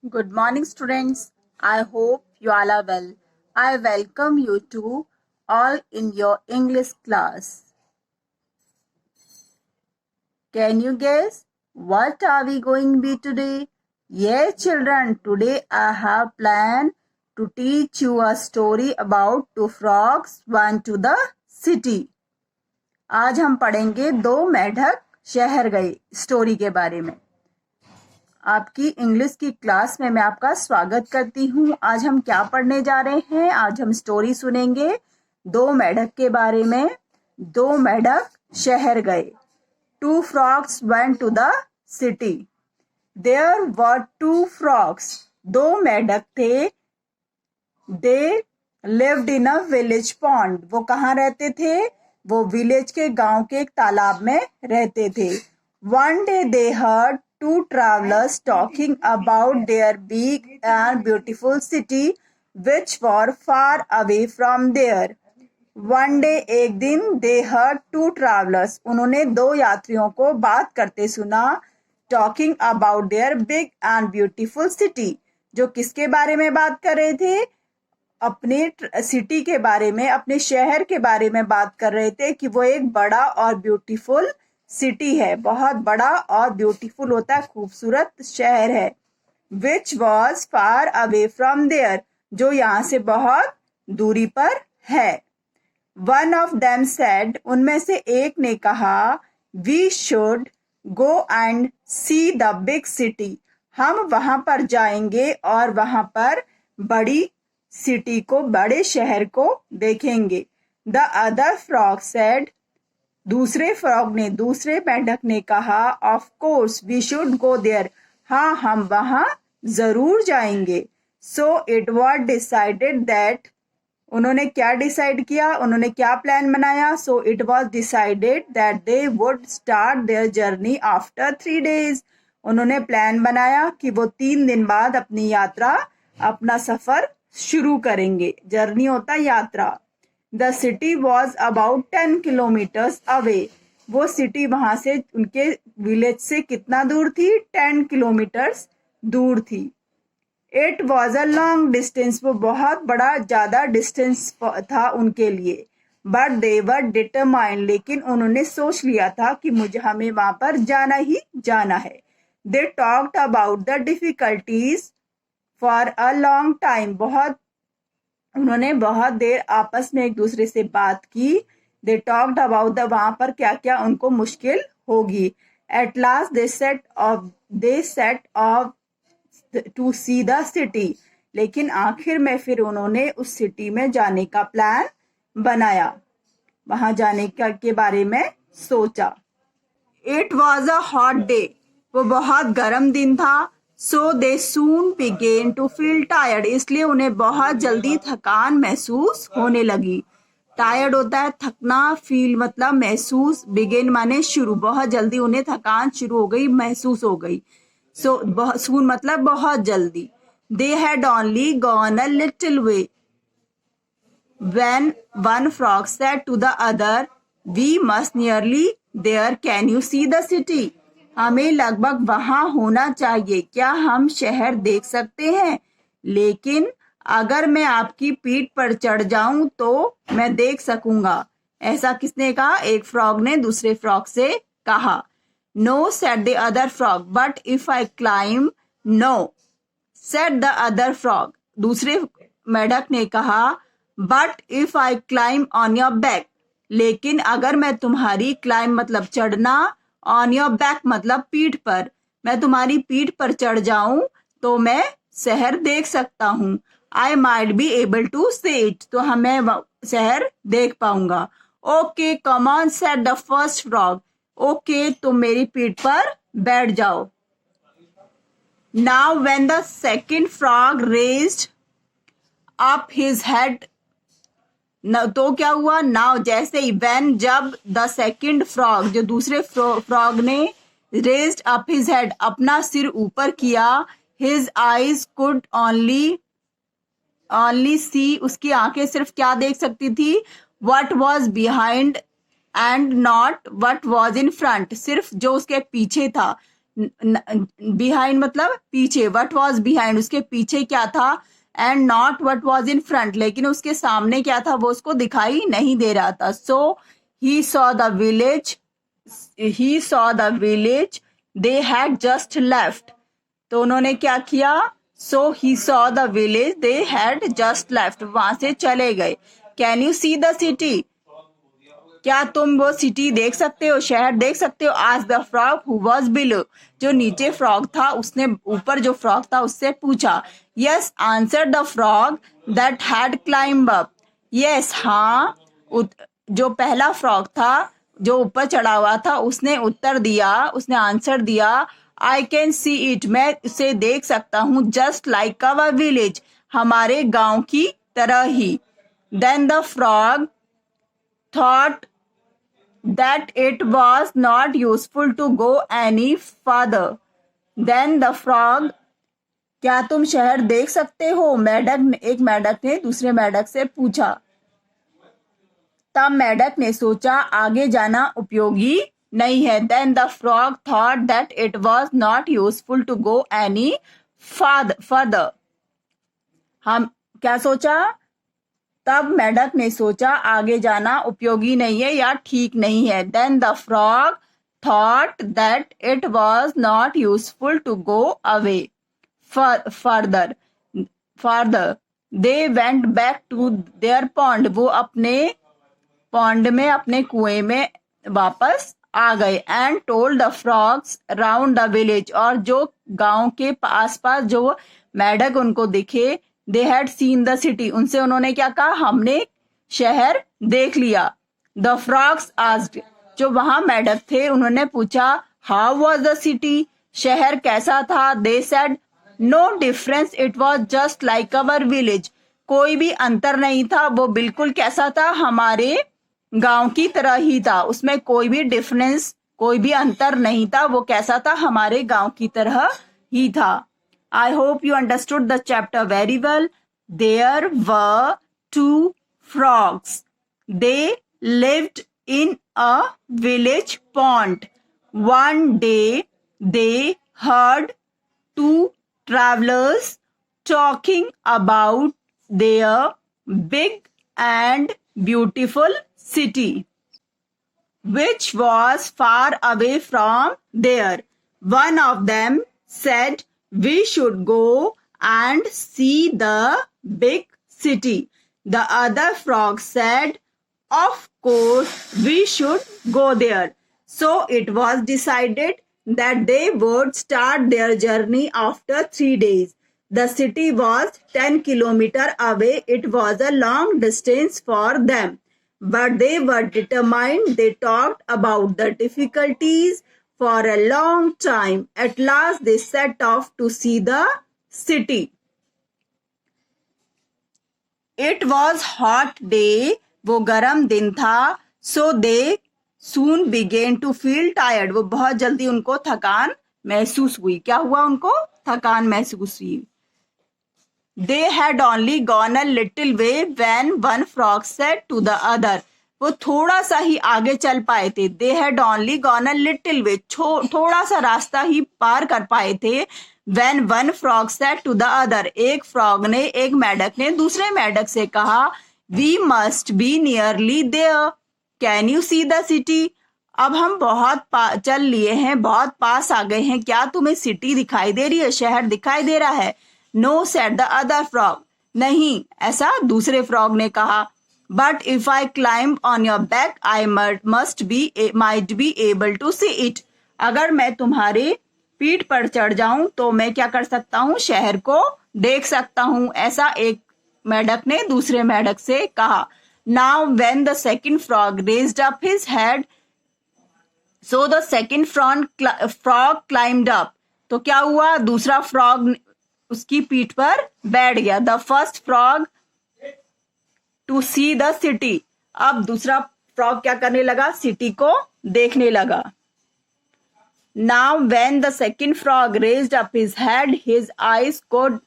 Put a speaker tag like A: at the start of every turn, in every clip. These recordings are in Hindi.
A: Good morning, students. I hope you all are well. I welcome you to all in your English class. Can you guess what are we going to be today? Yes, children, today I have planned to teach you a story about two frogs went to the city. आज हम पढ़ेंगे दो मेढक शहर गए स्टोरी के बारे में। आपकी इंग्लिश की क्लास में मैं आपका स्वागत करती हूँ। आज हम क्या पढ़ने जा रहे हैं? आज हम स्टोरी सुनेंगे दो मेढक के बारे में। दो मेढक शहर गए। Two frogs went to the city. There were two frogs. दो मेढक थे। They lived in a village pond. वो कहाँ रहते थे? वो विलेज के गांव के एक तालाब में रहते थे। One day they heard two travelers talking about their big and beautiful city which were far away from there. One day एक दिन they heard two travelers, उन्होंने दो यात्रियों को बात करते सुना talking about their big and beautiful city. जो किसके बारे में बात कर रहे थे? अपने सिटी के बारे में, अपने शहर के बारे में बात कर रहे थे कि वो एक बड़ा और ब्यूटीफुल सिटी है। बहुत बड़ा और ब्यूटीफुल होता है, खूबसूरत शहर है। Which was far away from there, जो यहाँ से बहुत दूरी पर है। वन ऑफ देम सेड, उनमें से एक ने कहा, we should go and see the big city, हम वहां पर जाएंगे और वहां पर बड़ी सिटी को, बड़े शहर को देखेंगे। द अदर फ्रॉग सेड, दूसरे फ्रॉग ने, दूसरे मेंढक ने कहा, of course we should go there, हाँ हम वहां जरूर जाएंगे। So it was decided that, उन्होंने क्या डिसाइड किया, उन्होंने क्या प्लान बनाया? So it was decided that they would start their journey after 3 days। उन्होंने प्लान बनाया कि वो 3 दिन बाद अपनी यात्रा, अपना सफर शुरू करेंगे। जर्नी होता यात्रा। The city was about 10 kilometers away. वो सिटी वहां से, उनके विलेज से कितना दूर थी? 10 किलोमीटर्स दूर थी। It was a long distance. वो बहुत बड़ा, ज्यादा डिस्टेंस था उनके लिए। But they were determined. लेकिन उन्होंने सोच लिया था कि हमें वहां पर जाना ही जाना है। They talked about the difficulties for a long time. उन्होंने बहुत देर आपस में एक दूसरे से बात की। दे टॉक्ड अबाउट द, वहां पर क्या क्या उनको मुश्किल होगी। At last they set off to see the city, लेकिन आखिर में फिर उन्होंने उस सिटी में जाने का प्लान बनाया, वहां जाने का के बारे में सोचा। It was a hot day, वो बहुत गर्म दिन था। सो दे सून बिगेन टू फील टायर्ड, इसलिए उन्हें बहुत जल्दी थकान महसूस होने लगी। टायर्ड होता है थकना, फील मतलब महसूस, बिगेन माने शुरू, बहुत जल्दी उन्हें थकान शुरू हो गई, महसूस हो गई। सो सून मतलब बहुत जल्दी। They had only gone a little way when one frog said to the other, we must nearly there, can you see the city, हमें लगभग वहां होना चाहिए, क्या हम शहर देख सकते हैं? लेकिन अगर मैं आपकी पीठ पर चढ़ जाऊं तो मैं देख सकूंगा। ऐसा किसने कहा? एक फ्रॉग ने दूसरे फ्रॉग से कहा। No said the other frog, but if I climb, no said the other frog, दूसरे मेढक ने कहा, but if I climb on your back, लेकिन अगर मैं तुम्हारी, क्लाइम मतलब चढ़ना, ऑन योर बैक मतलब पीठ पर, मैं तुम्हारी पीठ पर चढ़ जाऊं तो मैं शहर देख सकता हूं। I might be able to see it, तो हमें शहर देख पाऊंगा। Okay come on said the first frog, okay तुम मेरी पीठ पर बैठ जाओ। Now when the second frog raised up his head, तो क्या हुआ? नाउ जैसे ही, व्हेन जब, द सेकंड फ्रॉग जो दूसरे फ्रॉग ने, रेज्ड अप हिज हेड अपना सिर ऊपर किया, हिज आईज कुड ओनली सी, उसकी आंखें सिर्फ क्या देख सकती थी? What was behind and not what was in front, सिर्फ जो उसके पीछे था, बिहाइंड मतलब पीछे, वट वॉज बिहाइंड उसके पीछे क्या था, and not what was in front लेकिन उसके सामने क्या था वो उसको दिखाई नहीं दे रहा था. So he saw the village, he saw the village they had just left. तो उन्होंने क्या किया, so he saw the village they had just left, वहां से चले गए. Can you see the city? क्या तुम वो सिटी देख सकते हो, शहर देख सकते हो? Asked the frog who was below. जो नीचे फ्रॉग था उसने ऊपर जो फ्रॉग था उससे पूछा. Yes, answered the frog that had climbed up. Yes, हाँ, जो पहला फ्रॉग था जो ऊपर चढ़ा हुआ था उसने उत्तर दिया, उसने आंसर दिया. आई कैन सी इट, मैं उसे देख सकता हूँ. जस्ट लाइक अवर विलेज, हमारे गांव की तरह ही. Then the frog thought that it was not useful to go any further. Then the frog, क्या तुम शहर देख सकते हो? एक मेढक ने दूसरे मेढक से पूछा. तब मेढक ने सोचा आगे जाना उपयोगी नहीं है. Then the frog thought that it was not useful to go any further. हम क्या सोचा? तब मेढक ने सोचा आगे जाना उपयोगी नहीं है या ठीक नहीं है. Then the frog thought that it was not useful to go away further. They went back to their pond, वो अपने पॉन्ड में, अपने कुएं में वापस आ गए. And told the frogs round the village, और जो गांव के आसपास जो मेढक उनको दिखे, दे हैड सीन द सिटी, उनसे उन्होंने क्या कहा, हमने शहर देख लिया. द फ्रॉग्स आस्क्ड, जो वहां मेढक थे उन्होंने पूछा, हाउ वाज द सिटी, शहर कैसा था? They said no difference, it was just like our village, कोई भी अंतर नहीं था, वो बिल्कुल कैसा था, हमारे गांव की तरह ही था, उसमें कोई भी डिफरेंस, कोई भी अंतर नहीं था, वो कैसा था, हमारे गांव की तरह ही था. I hope you understood the chapter very well. There were two frogs, they lived in a village pond. One day they heard two travelers talking about their big and beautiful city, which was far away from there. One of them said, we should go and see the big city. The other frog said, of course we should go there. So it was decided that they would start their journey after 3 days. The city was 10 kilometers away. It was a long distance for them, but they were determined. They talked about the difficulties for a long time. At last they set off to see the city. It was hot day. वो गर्म दिन था. So they soon began to feel tired. वो बहुत जल्दी उनको थकान महसूस हुई. क्या हुआ? उनको थकान महसूस हुई. They had only gone a little way when one frog said to the other. वो थोड़ा सा ही आगे चल पाए थे. They had only gone a little way. थोड़ा सा रास्ता ही पार कर पाए थे. When one frog said to the other. एक फ्रॉग ने, एक मेढक ने दूसरे मेढक से कहा, We must be nearly there. Can you see the city? अब हम बहुत चल लिए हैं, बहुत पास आ गए हैं, क्या तुम्हें सिटी दिखाई दे रही है, शहर दिखाई दे रहा है? No, said the other frog. नहीं, ऐसा दूसरे फ्रॉग ने कहा. But if I climb on your back, I might be able to see it. अगर मैं तुम्हारे पीठ पर चढ़ जाऊं तो मैं क्या कर सकता हूं, शहर को देख सकता हूं. ऐसा एक मेढक ने दूसरे मेढक से कहा. Now when the second frog raised up his head, so the second frog climbed up. तो क्या हुआ, दूसरा फ्रॉग उसकी पीठ पर बैठ गया. The first frog to see the city. अब दूसरा फ्रॉग क्या करने लगा, सिटी को देखने लगा. Now when the second frog raised up his head, his eyes could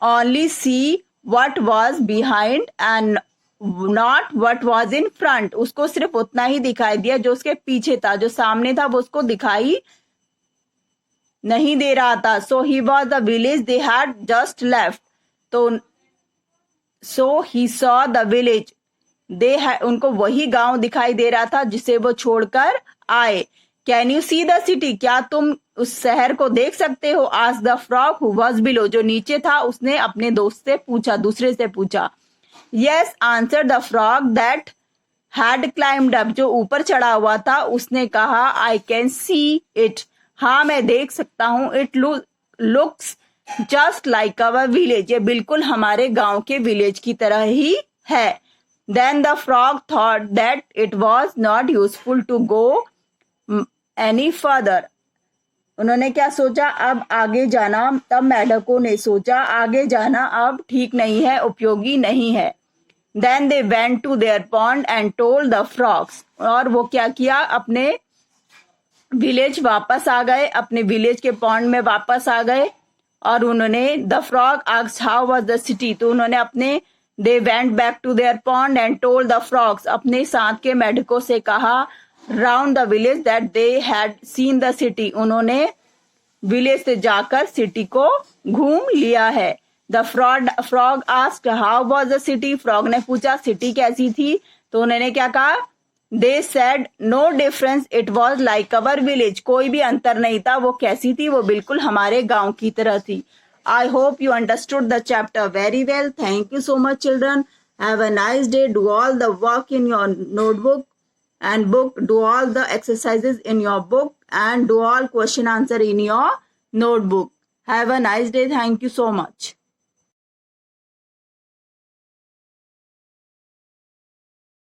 A: only see what was behind and not what was in front. उसको सिर्फ उतना ही दिखाई दिया जो उसके पीछे था, जो सामने था वो उसको दिखाई नहीं दे रहा था. So he was the village they had just left. तो so he saw the village. उनको वही गांव दिखाई दे रहा था जिसे वो छोड़कर आए. Can you see the city, क्या तुम उस शहर को देख सकते हो? Asked the frog who was below, जो नीचे था उसने अपने दोस्त से पूछा, दूसरे से पूछा. Yes answered the frog that had climbed up, जो ऊपर चढ़ा हुआ था उसने कहा आई कैन सी इट, हाँ मैं देख सकता हूँ. It looks just like our village, ये बिल्कुल हमारे गांव के विलेज की तरह ही है. Then the frog thought that it was not useful to go any further. उन्होंने क्या सोचा, अब आगे जाना, तब मेढकों ने सोचा आगे जाना अब ठीक नहीं है, उपयोगी नहीं है. Then they went to their pond and told the frogs, और वो क्या किया, अपने विलेज वापस आ गए, अपने विलेज के पॉन्ड में वापस आ गए. और उन्होंने the frog asked how was the city, तो उन्होंने अपने they went back to their pond and told the frogs, अपने साथ के मेढकों से कहा round the village that they had seen the city, उन्होंने विलेज से जाकर सिटी को घूम लिया है. The frog asked how was the city, frog ने पूछा सिटी कैसी थी, तो उन्होंने क्या कहा, they said no difference it was like our village, कोई भी अंतर नहीं था, वो कैसी थी, वो बिल्कुल हमारे गांव की तरह थी. आई hope you understood the chapter very well. Thank you so much children. Have a nice day. Do all the work in your notebook and book, do all the exercises in your book and do all question answer in your notebook. Have a nice day. Thank you so much.